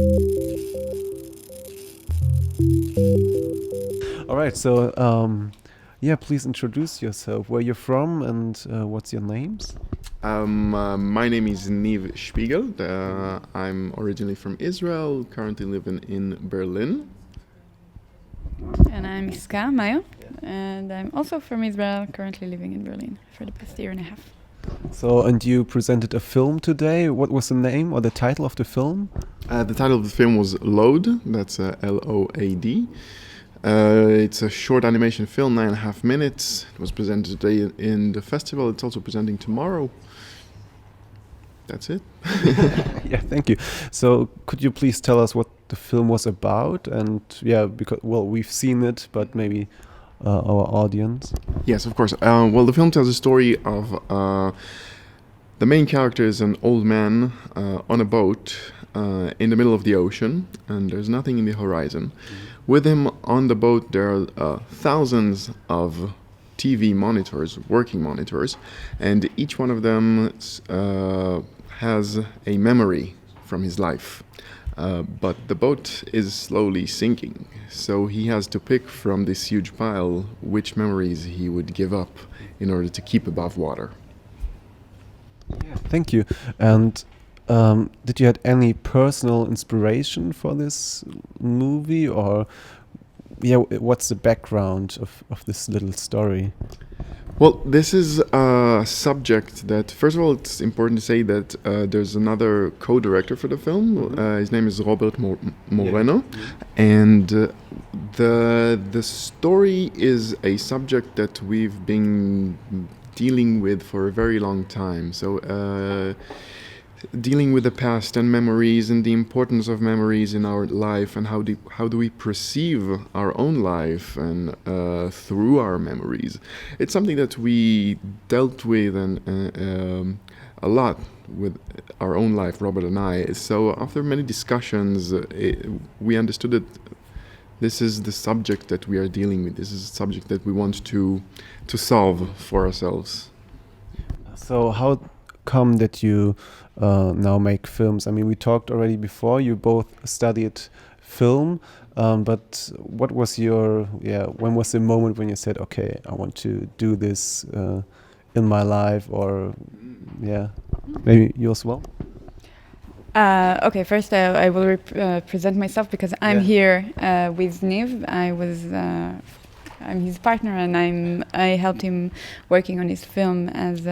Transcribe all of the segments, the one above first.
All right, so yeah, please introduce yourself, where you're from, and what's your names? My name is Niv Shpigel. I'm originally from Israel, currently living in Berlin. And I'm Isca Mayo, and I'm also from Israel, currently living in Berlin for the past year and a half. So, and you presented a film today. What was the name or the title of the film? The title of the film was LOAD, that's LOAD. It's a short animation film, 9.5 minutes. It was presented today in the festival. It's also presenting tomorrow. That's it. Yeah, thank you. So, could you please tell us what the film was about? And yeah, because, well, we've seen it, but maybe our audience. Yes, of course. Well, the film tells a story of the main character is an old man on a boat in the middle of the ocean, and there's nothing in the horizon. With him on the boat, there are thousands of TV monitors, working monitors, and each one of them has a memory from his life. But the boat is slowly sinking, so he has to pick from this huge pile which memories he would give up in order to keep above water. Yeah, thank you. And did you had any personal inspiration for this movie, or yeah, what's the background of this little story? Well, this is a subject that, first of all, it's important to say that there's another co-director for the film. His name is Robert Moreno, and the story is a subject that we've been dealing with for a very long time. So, dealing with the past and memories and the importance of memories in our life, and how do we perceive our own life and through our memories. It's something that we dealt with and a lot with our own life, Robert and I. So after many discussions, we understood that this is the subject that we are dealing with. This is a subject that we want to solve for ourselves. So how come that you now make films? I mean, we talked already before, you both studied film, but what was your, when was the moment when you said, okay, I want to do this in my life, or maybe you as well? Okay, first I will present myself, because I'm here with Niv. I'm his partner, and I helped him working on his film as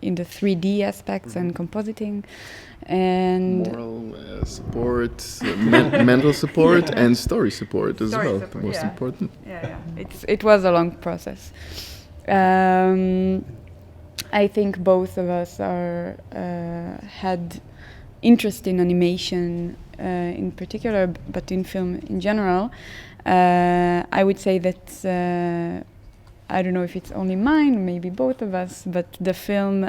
in the 3D aspects and compositing, and moral support, mental support, and story support as well. The most important. It was a long process. I think both of us had interest in animation in particular, but in film in general. I would say that I don't know if it's only mine, maybe both of us, but the film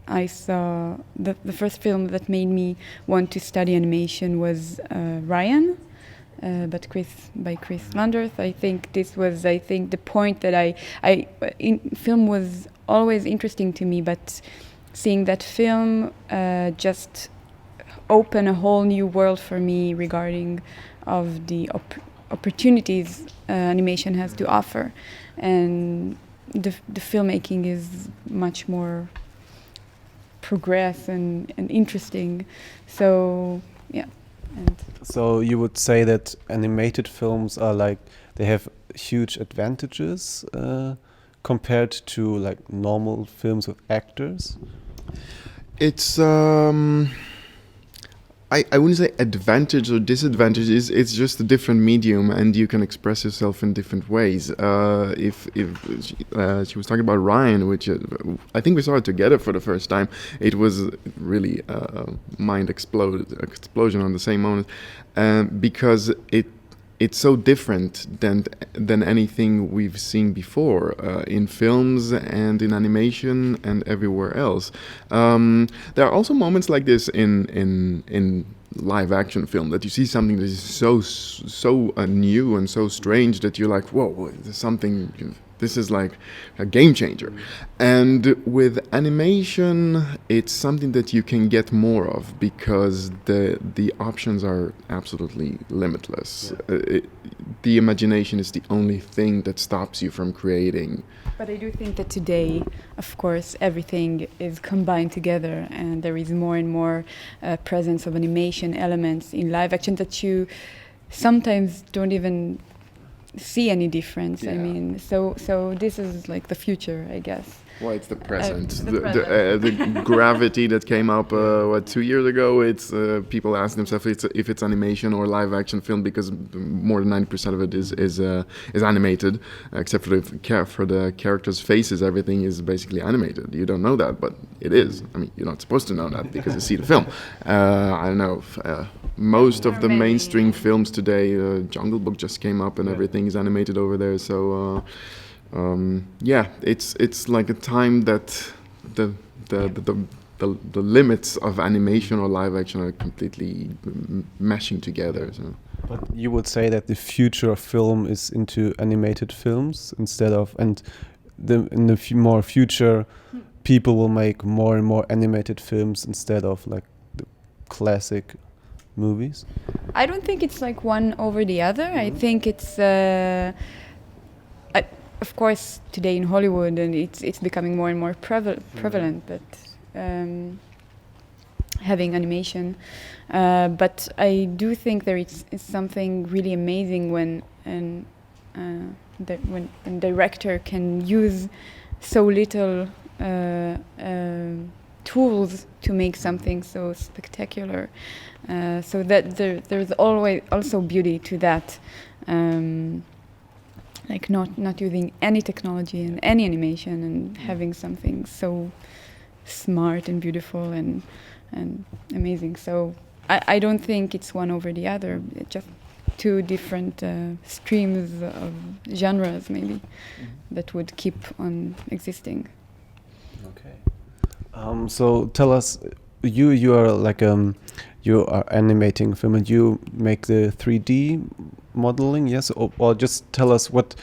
I saw, the first film that made me want to study animation was Ryan, but by Chris Landreth. I think this was, the point that film was always interesting to me, but seeing that film just open a whole new world for me regarding of the opportunities animation has to offer, and the filmmaking is much more progress and interesting. So yeah. So you would say that animated films are like, they have huge advantages compared to like normal films with actors? It's I wouldn't say advantage or disadvantage. It's just a different medium, and you can express yourself in different ways. If she was talking about Ryan, which I think we saw it together for the first time, it was really mind explosion on the same moment, because it's so different than anything we've seen before in films and in animation and everywhere else. There are also moments like this in live action film, that you see something that is so new and so strange that you're like, whoa, there's something this is like a game changer. And with animation, it's something that you can get more of because the options are absolutely limitless. The imagination is the only thing that stops you from creating. But I do think that today, of course, everything is combined together, and there is more and more presence of animation elements in live action that you sometimes don't even see any difference. I mean, so this is like the future, I guess. Well, it's the present. The The gravity that came up 2 years ago. It's people ask themselves if it's animation or live action film because more than 90% of it is animated, except for the characters' faces. Everything is basically animated. You don't know that, but it is. I mean, you're not supposed to know that because you see the film. I don't know. Most of the mainstream films today, Jungle Book just came up and everything is animated over there. So. It's like a time that the limits of animation or live action are completely meshing together. So. But you would say that the future of film is into animated films instead of, and in the more future, people will make more and more animated films instead of like the classic movies? I don't think it's like one over the other. I think it's. Of course, today in Hollywood, and it's becoming more and more prevalent. But having animation, but I do think there is something really amazing when a director can use so little tools to make something so spectacular. So that there's always also beauty to that. Like not using any technology and any animation and having something so smart and beautiful and amazing. So I don't think it's one over the other. It's just two different streams of genres maybe that would keep on existing. Okay. So tell us, you are like you are animating film and you make the 3D modeling, yes, or just tell us what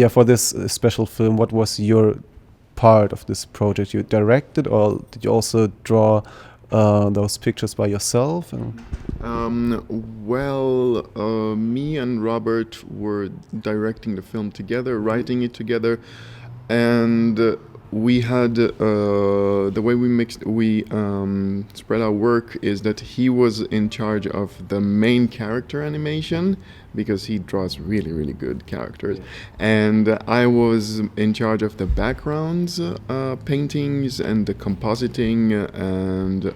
for this special film, what was your part of this project? You directed, or did you also draw those pictures by yourself? Me and Robert were directing the film together, writing it together, and we had the way we spread our work is that he was in charge of the main character animation because he draws really, really good characters, and I was in charge of the backgrounds, paintings, and the compositing, and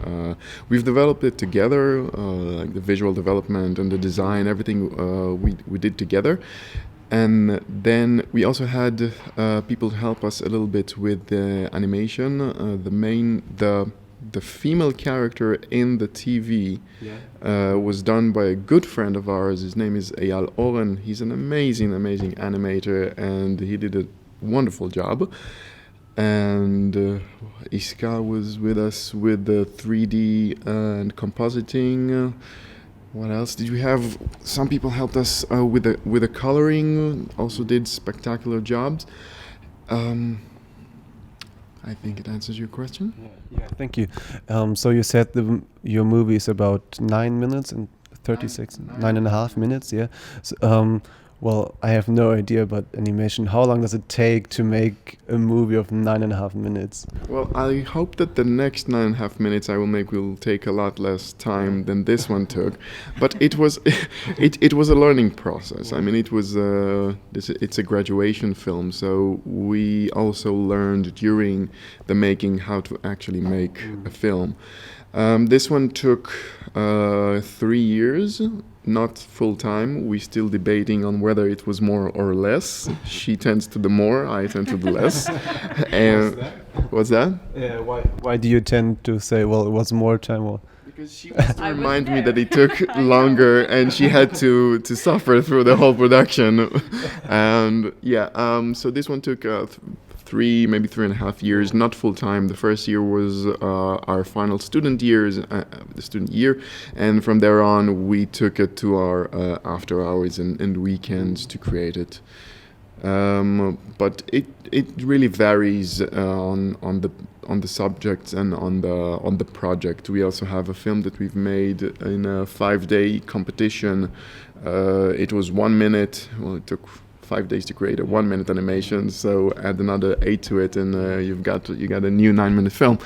we've developed it together, like the visual development and the design, everything we did together. And then we also had people help us a little bit with the animation. The female character in the TV was done by a good friend of ours. His name is Eyal Oren. He's an amazing animator, and he did a wonderful job. And Isca was with us with the 3D and compositing. What else did we have? Some people helped us with the coloring. Also did spectacular jobs. I think it answers your question. Yeah, thank you. So you said your movie is about 9 minutes and 36, 9.5 minutes. Yeah. So, well, I have no idea about animation. How long does it take to make a movie of 9.5 minutes? Well, I hope that the next 9.5 minutes I will make will take a lot less time than this one took. But it was it was a learning process. I mean, it was it's a graduation film, so we also learned during the making how to actually make a film. This one took 3 years. Not full time. We're still debating on whether it was more or less. She tends to the more, I tend to the less. And what's that? Yeah. Why do you tend to say, well, it was more time? Or because she wants to remind me that it took longer, and she had to suffer through the whole production. And so this one took 3, maybe 3.5 years, not full time. The first year was our final student year, and from there on we took it to our after hours and weekends to create it. But it really varies on the subjects and on the project. We also have a film that we've made in a 5-day competition. It was 1 minute. Well, it took 5 days to create a 1 minute animation, so add another 8 to it, and you got a new 9-minute film.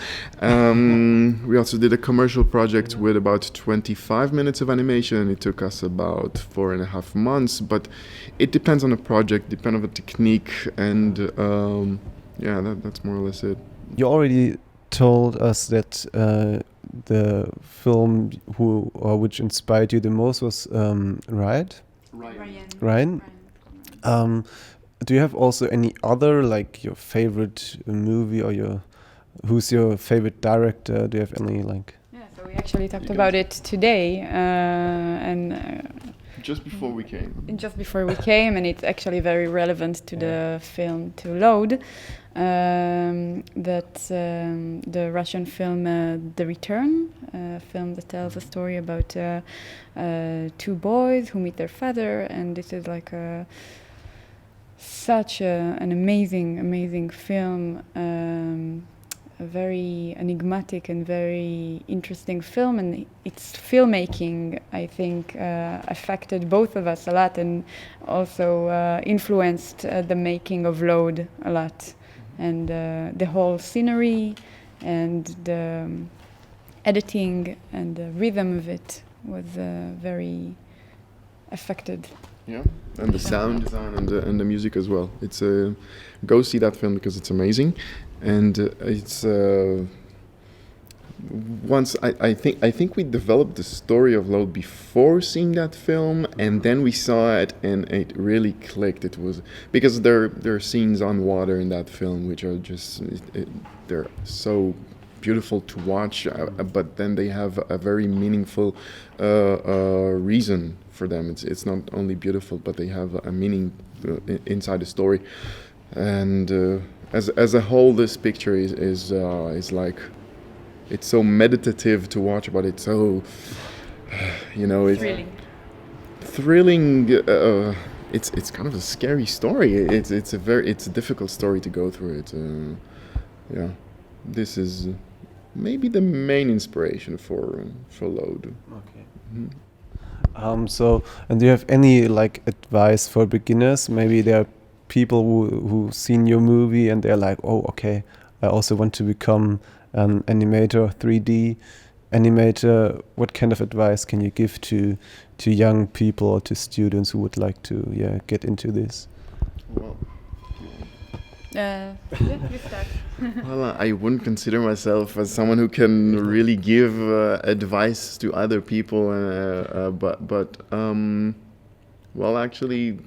We also did a commercial project with about 25 minutes of animation. It took us about 4.5 months, but it depends on the project, depends on the technique, and that's more or less it. You already told us that the film which inspired you the most was Ryan. Do you have also any other, like your favorite movie, or who's your favorite director? Do you have any like? Yeah, so we actually talked about it today, and just before we came. And it's actually very relevant to the film to LOAD. The Russian film The Return, a film that tells a story about 2 boys who meet their father, and this is like such an amazing film, a very enigmatic and very interesting film, and its filmmaking, I think, affected both of us a lot, and also influenced the making of LOAD a lot. And the whole scenery and the editing and the rhythm of it was very affected. Yeah, and the sound design and the music as well. It's go see that film because it's amazing, and it's once I think we developed the story of LOAD before seeing that film, and then we saw it and it really clicked. It was because there are scenes on water in that film which are just they're so beautiful to watch, but then they have a very meaningful reason for them. It's not only beautiful, but they have a meaning inside the story. And as a whole, this picture is like, it's so meditative to watch, but it's so it's thrilling. It's kind of a scary story. It's a difficult story to go through. This is maybe the main inspiration for LOAD. Okay. Mm-hmm. So, and do you have any like advice for beginners? Maybe there are people who've seen your movie and they're like, oh, okay, I also want to become an animator, 3D animator. What kind of advice can you give to young people or to students who would like to get into this? Well, you start. Well, I wouldn't consider myself as someone who can really give advice to other people, but actually,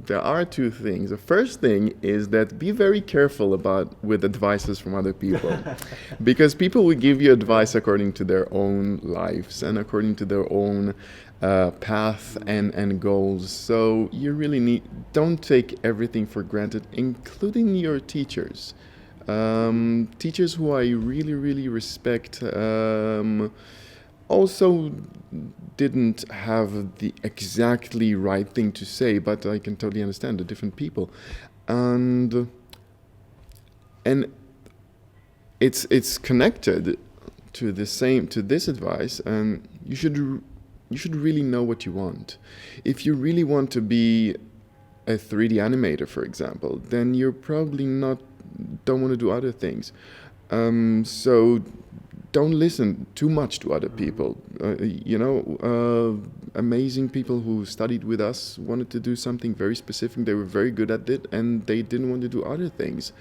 there are 2 things. The first thing is that be very careful with advices from other people, because people will give you advice according to their own lives and according to their own path and goals. So you really don't take everything for granted, including your teachers. Teachers who I really respect also didn't have the exactly right thing to say, but I can totally understand the different people, and it's connected to this advice, and you should really know what you want. If you really want to be a 3D animator, for example, then you're probably don't want to do other things. So don't listen too much to other people. Amazing people who studied with us wanted to do something very specific. They were very good at it, and they didn't want to do other things.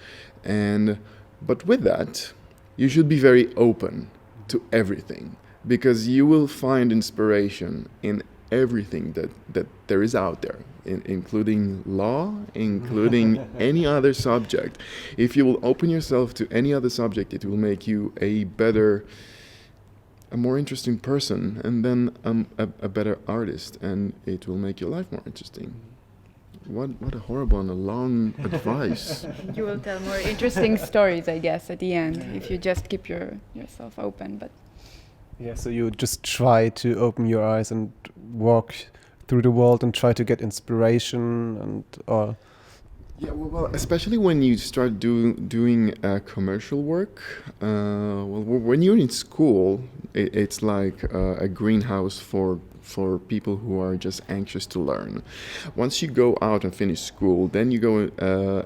But with that, you should be very open to everything, because you will find inspiration in everything that there is out there, including law, including any other subject. If you will open yourself to any other subject, it will make you a more interesting person, and then a better artist, and it will make your life more interesting. What a horrible and a long advice. You will tell more interesting stories, I guess, at the end, if you just keep yourself open. But yeah, so you just try to open your eyes and walk through the world and try to get inspiration, Yeah, well, especially when you start doing commercial work. When you're in school, it's like a greenhouse for people who are just anxious to learn. Once you go out and finish school, then you go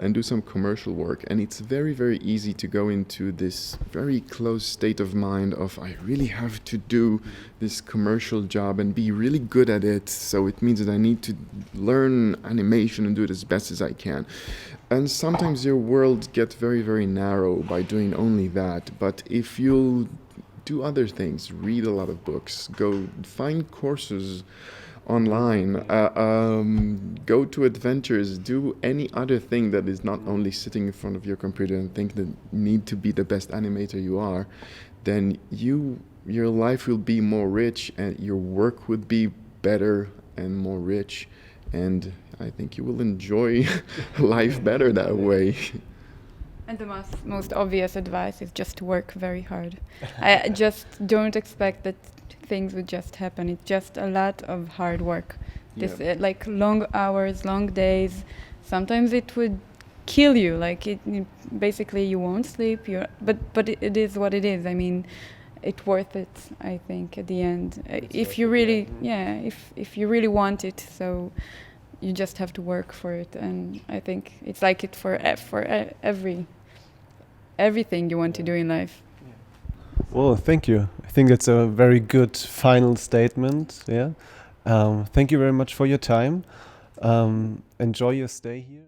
and do some commercial work, and it's very, very easy to go into this very close state of mind of I really have to do this commercial job and be really good at it, so it means that I need to learn animation and do it as best as I can. And sometimes your world gets very, very narrow by doing only that, but if you'll do other things, read a lot of books, go find courses online, go to adventures, do any other thing that is not only sitting in front of your computer and think that you need to be the best animator you are, then your life will be more rich and your work would be better and more rich, and I think you will enjoy life better that way. And the most obvious advice is just to work very hard. I just don't expect that things would just happen. It's just a lot of hard work. This like long hours, long days. Sometimes it would kill you. Like basically you won't sleep. But it is what it is. I mean, it's worth it. I think at the end, if you really if you really want it. So you just have to work for it, and I think it's like it for everything you want to do in life. Well, thank you. I think that's a very good final statement. Yeah. Thank you very much for your time. Enjoy your stay here.